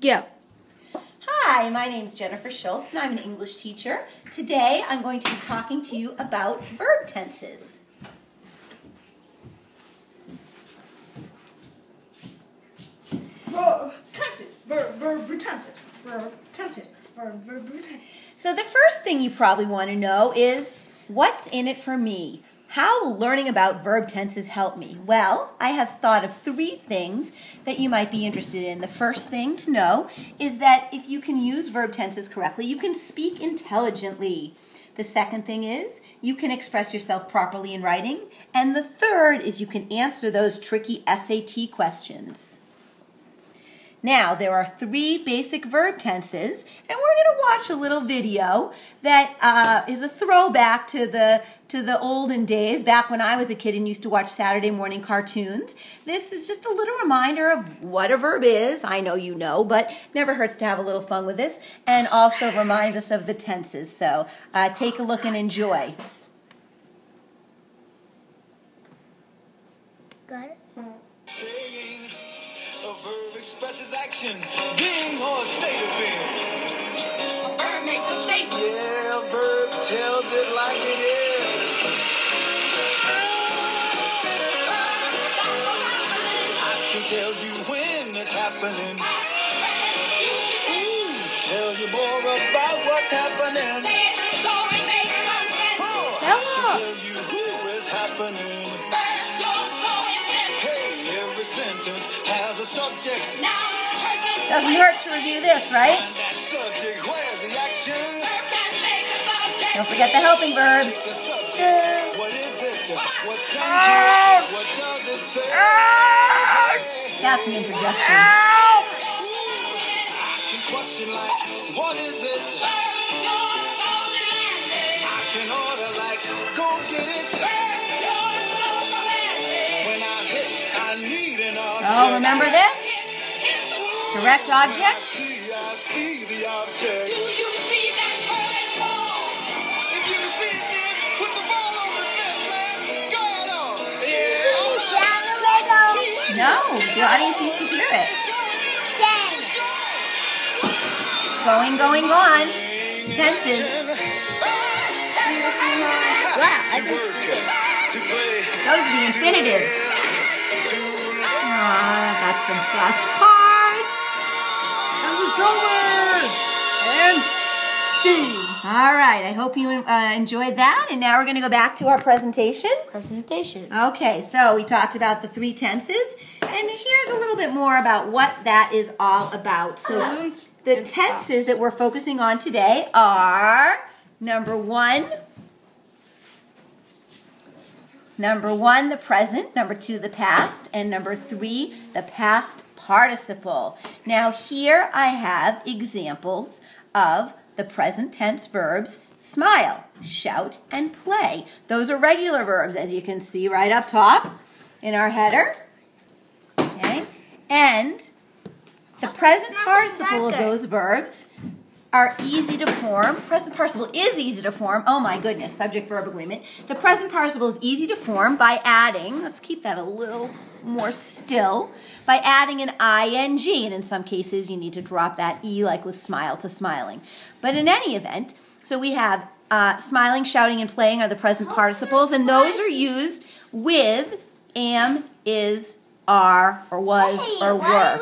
Go. Hi, my name is Jennifer Schultz and I'm an English teacher. Today I'm going to be talking to you about verb tenses. Verb tenses. So the first thing you probably want to know is, what's in it for me? How will learning about verb tenses help me? Well, I have thought of 3 things that you might be interested in. The first thing to know is that if you can use verb tenses correctly, you can speak intelligently. The second thing is you can express yourself properly in writing. And the third is you can answer those tricky SAT questions. Now, there are 3 basic verb tenses, and we're going to watch a little video that is a throwback to the olden days, back when I was a kid and used to watch Saturday morning cartoons. This is just a little reminder of what a verb is. I know you know, but never hurts to have a little fun with this, and also reminds us of the tenses. So take a look and enjoy. Got it? A verb expresses action, being or a state of being. A verb makes a statement. Yeah, a verb tells it like it is. I can tell you when it's happening. Tell you more about what's happening. Say it so it makes some sense. I can tell you who is happening. Hey, every sentence has a subject. Doesn't hurt to review this, right? And that subject, where's the action? Don't forget the helping verbs. The subject, what is it? What's done to it? What does it say? That's an interjection. I can question like, what is it? I can order like, go get it. When I hit, I need an object. Oh, remember this? Direct objects. I see the object. Do you see that first ball? If you see it, then put the ball on the fence, man. Go ahead on. Down the Lego. No, the audience needs to hear it. Dang. Going, gone. Tenses. Seriously, Mom? Yeah, I can see it. To play. Those are the infinitives. That's the best part. And it's over. And see. All right, I hope you enjoyed that. And now we're going to go back to our presentation. Okay, so we talked about the 3 tenses. And here's a little bit more about what that is all about. So the tenses that we're focusing on today are number 1, the present, number 2, the past, and number 3, the past participle. Now here I have examples of the present tense verbs smile, shout, and play. Those are regular verbs, as you can see right up top in our header. Okay? And the present participle of those verbs are easy to form. Present participle is easy to form. Oh my goodness, subject-verb agreement. The present participle is easy to form by adding, let's keep that a little more still, by adding an ing. And in some cases, you need to drop that E, like with smile, to smiling. But in any event, so we have smiling, shouting, and playing are the present participles, and those are used with am, is, are, or was, or were.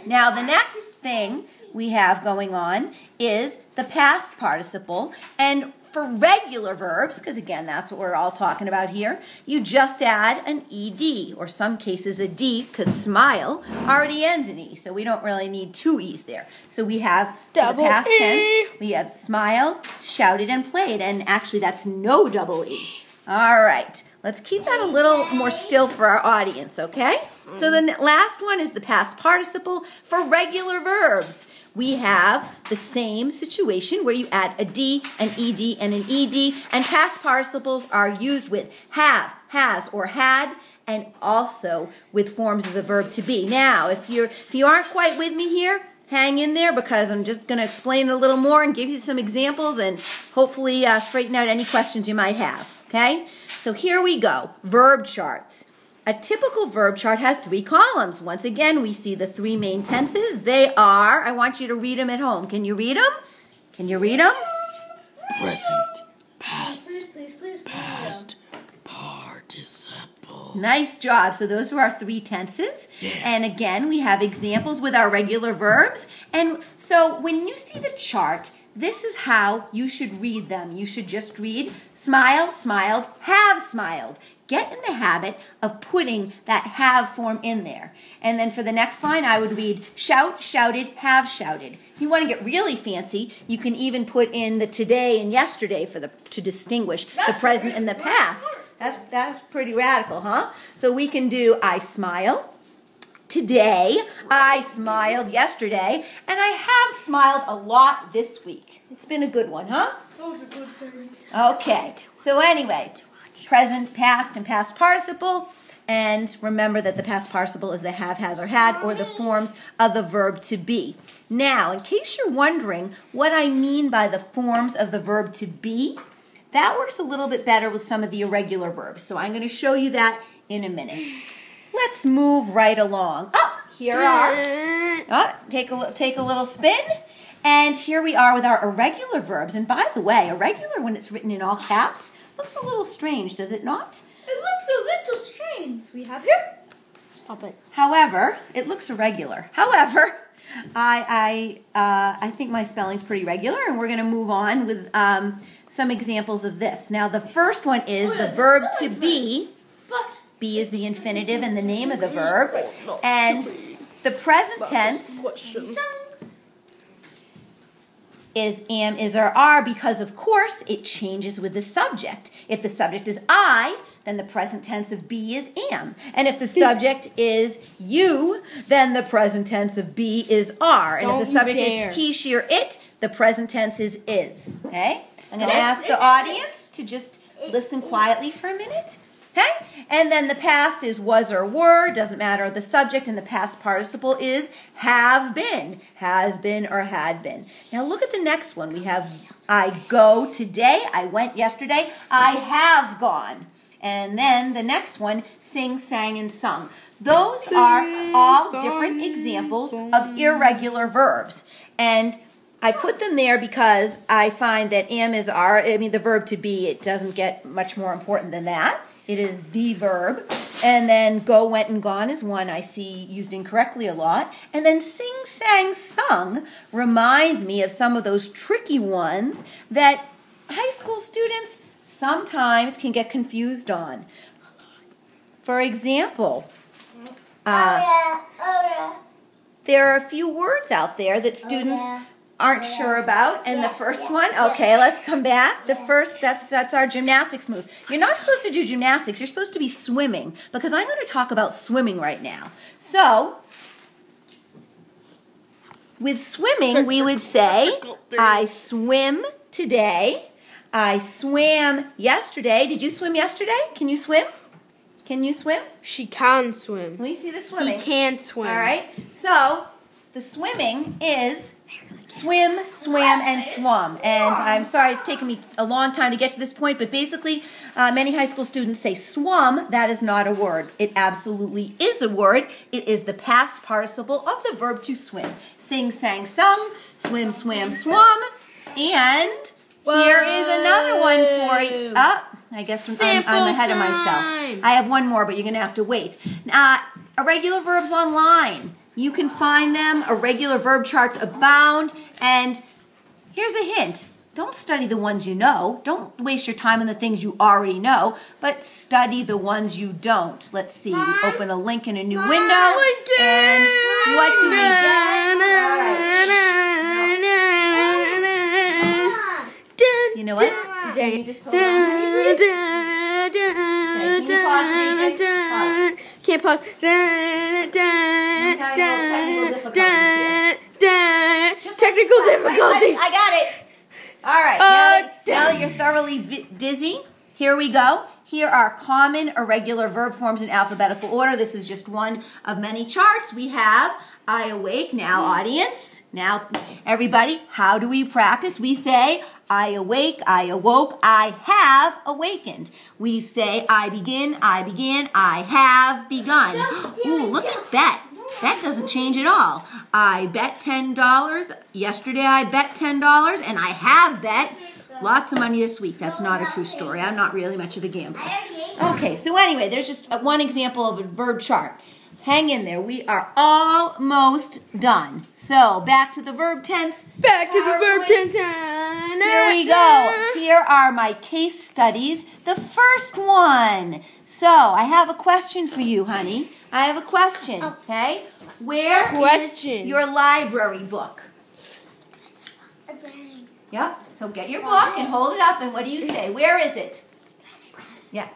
Now the next thing we have going on is the past participle, and for regular verbs, because again that's what we're all talking about here, you just add an ed, or some cases a d, because smile already ends in e, so we don't really need 2 e's there. So we have the past tense, we have smiled, shouted, and played, and actually that's no double e. All right, let's keep that a little more still for our audience, okay? So the last one is the past participle for regular verbs. We have the same situation where you add a D, an ED, and an ED, and past participles are used with have, has, or had, and also with forms of the verb to be. Now, if you aren't quite with me here, hang in there because I'm just going to explain it a little more and give you some examples and hopefully straighten out any questions you might have, okay? So here we go, verb charts. a typical verb chart has 3 columns. Once again, we see the 3 main tenses. They are, I want you to read them at home. Can you read them? Can you read them? Present, past, Please. past participle. Nice job. So those are our 3 tenses. Yeah. And again, we have examples with our regular verbs. And so when you see the chart, this is how you should read them. You should just read smile, smiled, have smiled. Get in the habit of putting that have form in there. And then for the next line, I would read shout, shouted, have shouted. If you want to get really fancy, you can even put in the today and yesterday to distinguish the present and the past. That's pretty radical, huh? So we can do I smile today, I smiled yesterday, and I have smiled a lot this week. It's been a good one, huh? Those are good things. Okay, so anyway, present, past, and past participle. And remember that the past participle is the have, has, or had, or the forms of the verb to be. Now, in case you're wondering what I mean by the forms of the verb to be, that works a little bit better with some of the irregular verbs. So I'm going to show you that in a minute. Let's move right along. Oh, here are. Oh, take a little spin. And here we are with our irregular verbs. And by the way, irregular when it's written in all caps looks a little strange, does it not? It looks a little strange. We have here. Stop it. However, it looks irregular. However, I think my spelling's pretty regular, and we're going to move on with some examples of this. Now, the first one is the verb to be. But Be is the infinitive and the name of the verb. And the present tense is am, is, or are because, of course, it changes with the subject. If the subject is I, then the present tense of be is am. And if the subject is you, then the present tense of be is are. And if the subject is he, she, or it, the present tense is. Okay? I'm going to ask the audience to just listen quietly for a minute. Okay? And then the past is was or were, doesn't matter the subject, and the past participle is have been, has been, or had been. Now look at the next one. We have I go today, I went yesterday, I have gone. And then the next one, sing, sang, and sung. Those are all different examples of irregular verbs. And I put them there because I find that am, is, are, the verb to be, it doesn't get much more important than that. It is the verb. And then go, went, and gone is one I see used incorrectly a lot. And then sing, sang, sung reminds me of some of those tricky ones that high school students sometimes can get confused on. For example, there are a few words out there that students aren't sure about. And the first one, okay, let's come back. The first, that's our gymnastics move. You're not supposed to do gymnastics. You're supposed to be swimming, because I'm going to talk about swimming right now. So, with swimming, we would say, I swim today. I swam yesterday. Did you swim yesterday? Can you swim? Can you swim? She can swim. Let me see the swimming. He can't swim. All right. So the swimming is swim, swam, and swum. And I'm sorry it's taken me a long time to get to this point, but basically many high school students say swum. That is not a word. It absolutely is a word. It is the past participle of the verb to swim. Sing, sang, sung, swim, swam, swum, and here is another one for you. I guess I'm ahead of myself. I have one more, but you're going to have to wait. Irregular verbs online. You can find them. Irregular verb charts abound. And here's a hint. Don't study the ones you know. Don't waste your time on the things you already know, but study the ones you don't. Let's see. We open a link in a new window. And what do we get? All right. You know what? Can you just hold on? Okay, can you pause, AJ? Pause. Can't pause. Technical difficulties. I got it. All right. Now that you're thoroughly dizzy, here we go. Here are common irregular verb forms in alphabetical order. This is just one of many charts. We have I awake. Now, audience. Now, everybody, how do we practice? We say, I awake, I awoke, I have awakened. We say, I begin, I began, I have begun. Ooh, look at that. That doesn't change at all. I bet $10. Yesterday I bet $10, and I have bet lots of money this week. That's not a true story. I'm not really much of a gambler. Okay, so anyway, there's just one example of a verb chart. Hang in there. We are almost done. So, back to the verb tense. Back to the verb tense. Here we go. Here are my case studies. The first one. So, I have a question for you, honey. I have a question, okay? Where is your library book? Yep. So get your book and hold it up, and what do you say? Where is it? Yeah.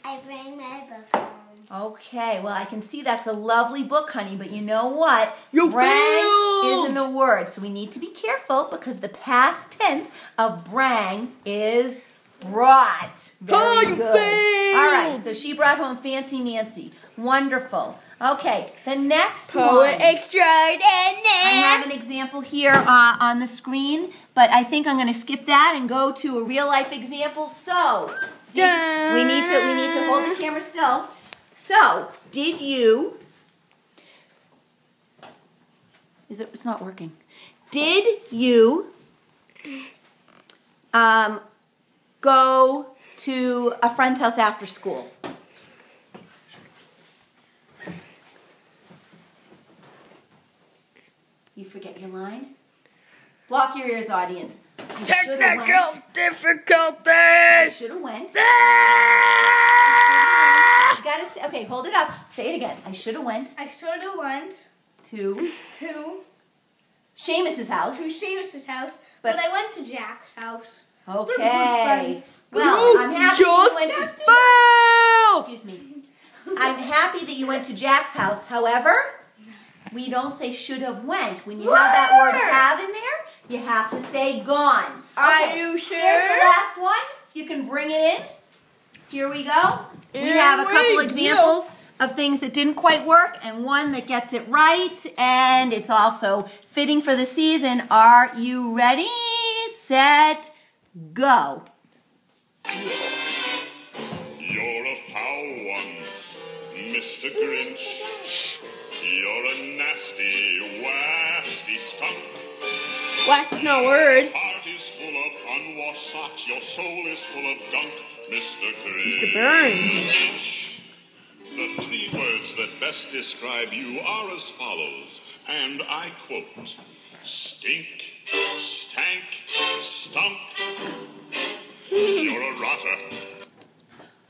I bring my book home. Okay, well, I can see that's a lovely book, honey, but you know what? You Bring failed! isn't a word, so we need to be careful because the past tense of bring is brought. Very you good. failed! All right, so she brought home Fancy Nancy. Wonderful. Okay, the next Poet one. extraordinaire. I have an example here on the screen, but I think I'm going to skip that and go to a real life example. So, we need to hold the camera still. So, did you? It's not working. Did you go to a friend's house after school? You forget your line? Block your ears, audience. Technical difficulties. I should have went. You gotta say, okay, hold it up. Say it again. I should have went I sort of went to to Seamus's house. Seamus's house, But- but I went to Jack's house. They're good Okay. friends. Well, I'm happy that you went to. failed. Excuse me. I'm happy that you went to Jack's house. However, we don't say should have went. When you have that word have in there, you have to say gone. Are Okay, you sure? Here's the last one. You can bring it in. Here we go. We Here have a couple we examples of things that didn't quite work and one that gets it right, and it's also fitting for the season. Are you ready? Set, go. You're a foul one, Mr. Grinch. You're a nasty, wasty skunk. Last is not a word. Heart is full of unwashed socks. Your soul is full of gunk, Mr. Grinch. Mr. Burns. The three words that best describe you are as follows, and I quote: stink, stank, stunk. You're a rotter.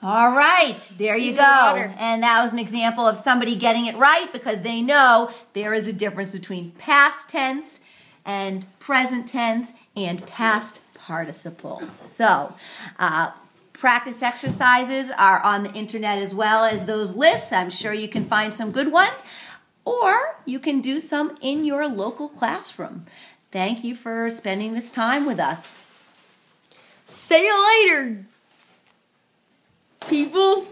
All right, there you go. And that was an example of somebody getting it right because they know there is a difference between past tense and present tense and past participle. So, practice exercises are on the internet as well as those lists. I'm sure you can find some good ones, or you can do some in your local classroom. Thank you for spending this time with us. See you later, people.